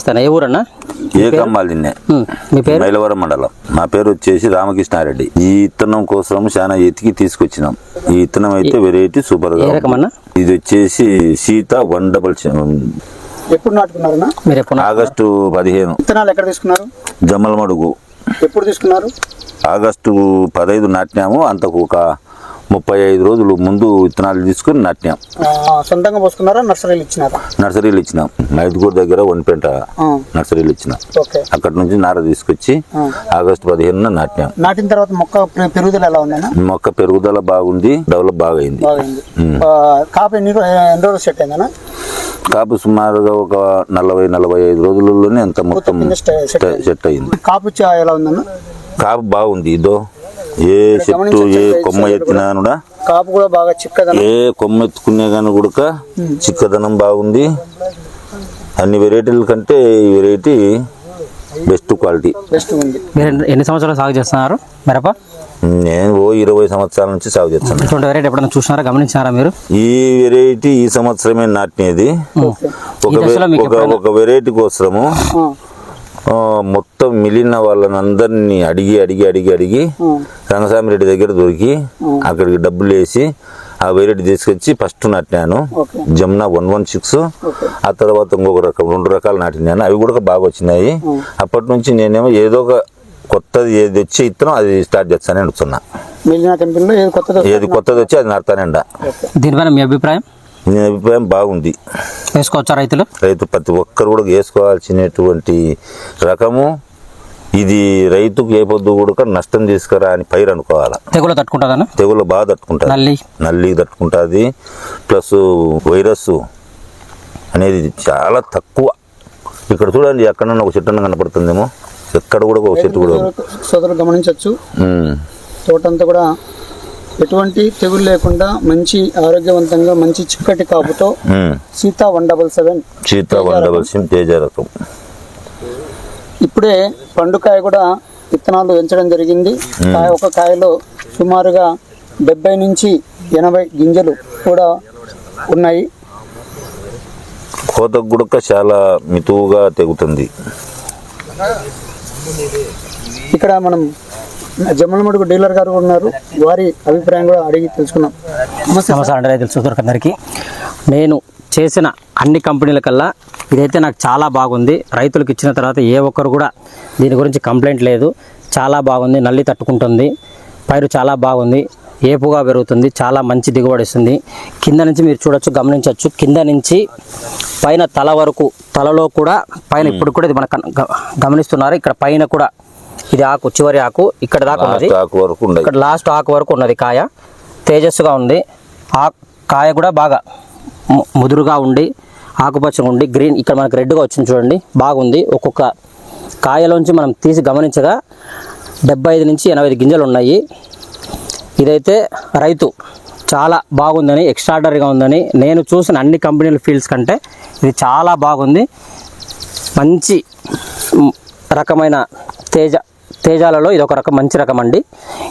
నమస్తే అన్న. ఏ ఊరన్నా? ఏకమ్మాలిన్నే. మీ పేరు? మైలవరం మండలం. నా పేరు వచ్చేసి రామకృష్ణారెడ్డి. ఈ ఇత్తనం కోసం చాలా ఎతికి తీసుకొచ్చినాం. ఈ ఇత్తనం అయితే వెరైటీ సూపర్ గా. ఇది వచ్చేసి సీత 177. ఎప్పుడు నాటుకున్నారన్నా? మీరు ఎప్పుడు? ఆగస్టు 15. విత్తనాలు ఎక్కడ తీసుకున్నారు? జమ్మలమడుగు. ఎప్పుడు తీసుకున్నారు? ఆగస్టు 15 నాటినాము. అంతకు ఒక 35 రోజులు ముందు విత్తనాలు తీసుకుని నాటినాం. సొంతంగా పోసుకున్నారా? నర్సరీలు ఇచ్చినారా? నర్సరీలు ఇచ్చినాం. మైదుగూడ దగ్గర వన్పేంట నర్సరీలు ఇచ్చినాం. అక్కడ నుంచి నార తీసుకొచ్చి ఆగస్టు 15 నాటినాం. నాటిన తర్వాత మొక్క పెరుగుదల ఎలా ఉందన్నా? మొక్క పెరుగుదల బాగుంది, డెవలప్ బాగా అయింది. కాపు ఎన్ని రోజులు సెట్ అయిందన్నా? కాపు సుమారుగా ఒక 40-45 రోజులలోనే అంత మొత్తం సెట్ అయింది. కాపు ఎలా ఉందన్నా? కాపు బాగుంది. ఇదో ఏ చెట్టు ఏ కొమ్మ ఎత్తినా కూడా కాపు కూడా బాగా చిక్కదనం. ఏ కొమ్మ ఎత్తుకునే కానీ కూడా చిక్కదనం బాగుంది. అన్ని వెరైటీల కంటే ఈ వెరైటీ బెస్ట్ క్వాలిటీ. మీరు ఎన్ని సంవత్సరాలు సాగు చేస్తున్నారు మిరప? నేను 20 సంవత్సరాల నుంచి సాగు చేస్తాను. ఇటువంటి వెరైటీ ఎప్పుడైనా చూసినారా, గమనించారా మీరు? ఈ వెరైటీ ఈ సంవత్సరమే నాటినది. ఒక వెరైటీ కోసము మొత్తం మిగిలిన వాళ్ళని అందరినీ అడిగి రంగస్వామి రెడ్డి దగ్గర దొరికి అక్కడికి డబ్బులు వేసి ఆ వెరైటీ తీసుకొచ్చి ఫస్ట్ నాటినాను. జమునా 116. ఆ తర్వాత ఇంకొక రకం 2 రకాలు నాటినాను. అవి కూడా బాగా వచ్చినాయి. అప్పటి నుంచి నేనేమో ఏదో ఒక కొత్తది ఏది వచ్చి ఇత్తనం అది స్టార్ట్ చేస్తానని అడుగుతున్నా. ఏది కొత్తది వచ్చి అది నాటుతానండ. దీనిపైన మీ అభిప్రాయం? నీ అభిప్రాయం బాగుంది. వేసుకోవచ్చా రైతులు? ప్రతి ఒక్కరు కూడా వేసుకోవాల్సినటువంటి రకము ఇది. రైతుకు ఏ పొద్దు కూడా నష్టం తీసుకురా అని పైరు అనుకోవాలా. తెగులు తట్టుకుంటుందా? తెగులు బాగా తట్టుకుంటుంది. నల్లి తట్టుకుంటుంది. ప్లస్ వైరస్ అనేది చాలా తక్కువ. ఇక్కడ చూడండి, ఎక్కడన్నా ఒక చెట్టు కనపడుతుందేమో. ఎక్కడ కూడా ఒక చెట్టు కూడా సోదరులు గమనించవచ్చు. తోటంతా కూడా ఎటువంటి తెగులు లేకుండా మంచి ఆరోగ్యవంతంగా మంచి చిక్కటి కాపుతో సీత 177 తేజ రకం. ఇప్పుడే పండుకాయ కూడా విత్తనాలు పెంచడం జరిగింది. ఒక కాయలో సుమారుగా 70 నుంచి 80 గింజలు కూడా ఉన్నాయి. కోతకు కూడా చాలా మితువుగా తెగుతుంది. ఇక్కడ మనం జమ్మలమడుగు డీలర్ గారు ఉన్నారు. వారి అభిప్రాయం కూడా అడిగి తెలుసుకున్నాం. నమస్కారం రైతులు సోదరులందరికీ. నేను చేసిన అన్ని కంపెనీల కల్లా ఇదైతే నాకు చాలా బాగుంది. రైతులకు ఇచ్చిన తర్వాత ఏ ఒక్కరు కూడా దీని గురించి కంప్లైంట్ లేదు. చాలా బాగుంది. నల్లి తట్టుకుంటుంది. పైరు చాలా బాగుంది. ఏపుగా పెరుగుతుంది. చాలా మంచి దిగుబడి ఇస్తుంది. కింద నుంచి మీరు చూడొచ్చు, గమనించవచ్చు. కింద నుంచి పైన తల వరకు, తలలో కూడా పైన ఇప్పుడు కూడా ఇది మనకు గమనిస్తున్నారు. ఇక్కడ పైన కూడా ఇది ఆకు, చివరి ఆకు ఇక్కడ దాకా ఉన్నది. ఇక్కడ లాస్ట్ ఆకు వరకు ఉన్నది. కాయ తేజస్సుగా ఉంది. ఆ కాయ కూడా బాగా ముదురుగా ఉండి ఆకుపచ్చగా ఉండి గ్రీన్ ఇక్కడ మనకు రెడ్గా వచ్చింది చూడండి. బాగుంది. ఒక్కొక్క కాయలోంచి మనం తీసి గమనించగా 75 నుంచి 80 గింజలు ఉన్నాయి. ఇదైతే రైతు చాలా బాగుందని, ఎక్స్ట్రాడనరీగా ఉందని నేను చూసిన అన్ని కంపెనీల ఫీల్డ్స్ కంటే ఇది చాలా బాగుంది. మంచి రకమైన తేజాలలో ఇది ఒక రకం, మంచి రకం అండి.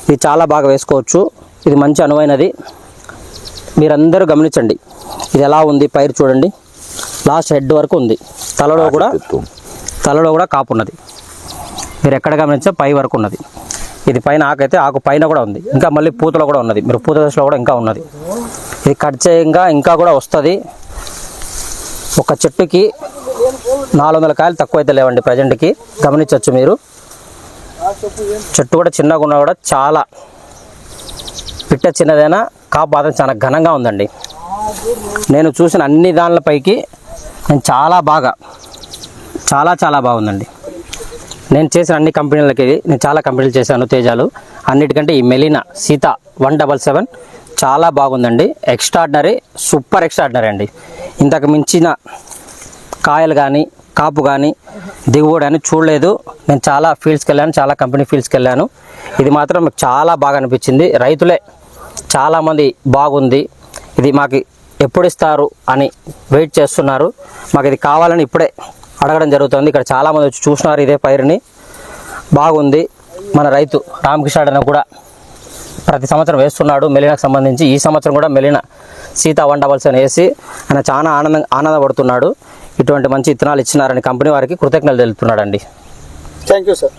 ఇది చాలా బాగా వేసుకోవచ్చు. ఇది మంచి అనువైనది. మీరందరూ గమనించండి ఇది ఎలా ఉంది. పైరు చూడండి, లాస్ట్ హెడ్ వరకు ఉంది. తలలో కూడా కాపు ఉన్నది. మీరు ఎక్కడ గమనించా పై వరకు ఉన్నది. ఇది పైన ఆకైతే ఆకు పైన కూడా ఉంది. ఇంకా మళ్ళీ పూతలో కూడా ఉన్నది. మీరు పూత దశలో కూడా ఇంకా ఉన్నది. ఇది కట్ చేయంగా ఇంకా కూడా వస్తుంది. ఒక చెట్టుకి 400 కాయలు తక్కువ అయితే లేవండి ప్రజెంట్కి. గమనించవచ్చు మీరు. చెట్టు కూడా చిన్నగా ఉన్నా కూడా చాలా పిట్ట చిన్నదైనా కాపు మాత్రం చాలా ఘనంగా ఉందండి. నేను చూసిన అన్ని దానిలపైకి నేను చాలా బాగుందండి. నేను చేసిన అన్ని కంపెనీలకి నేను చాలా కంపెనీలు చేశాను తేజాలు. అన్నిటికంటే ఈ మెలినా సీత 177 చాలా బాగుందండి. ఎక్స్ట్రాడినరీ, సూపర్ ఎక్స్ట్రాడినరీ అండి. ఇంతకు మించిన కాయలు కానీ కాపు కానీ దిగుబడి అని చూడలేదు. నేను చాలా ఫీల్డ్స్కి వెళ్ళాను, చాలా కంపెనీ ఫీల్డ్స్కి వెళ్ళాను. ఇది మాత్రం నాకు చాలా బాగా అనిపించింది. రైతులే చాలామంది బాగుంది, ఇది మాకు ఎప్పుడు ఇస్తారు అని వెయిట్ చేస్తున్నారు. మాకు ఇది కావాలని ఇప్పుడే అడగడం జరుగుతుంది. ఇక్కడ చాలామంది వచ్చి చూసినారు ఇదే పైరుని. బాగుంది. మన రైతు రామకృష్ణ కూడా ప్రతి సంవత్సరం వేస్తున్నాడు మెలినాకు సంబంధించి. ఈ సంవత్సరం కూడా మెలినా సీత 177 వేసి ఆయన చాలా ఆనందపడుతున్నాడు. ఇటువంటి మంచి విత్తనాలు ఇచ్చినారని కంపెనీ వారికి కృతజ్ఞతలు తెలుపుతున్నాడండి. Thank you sir.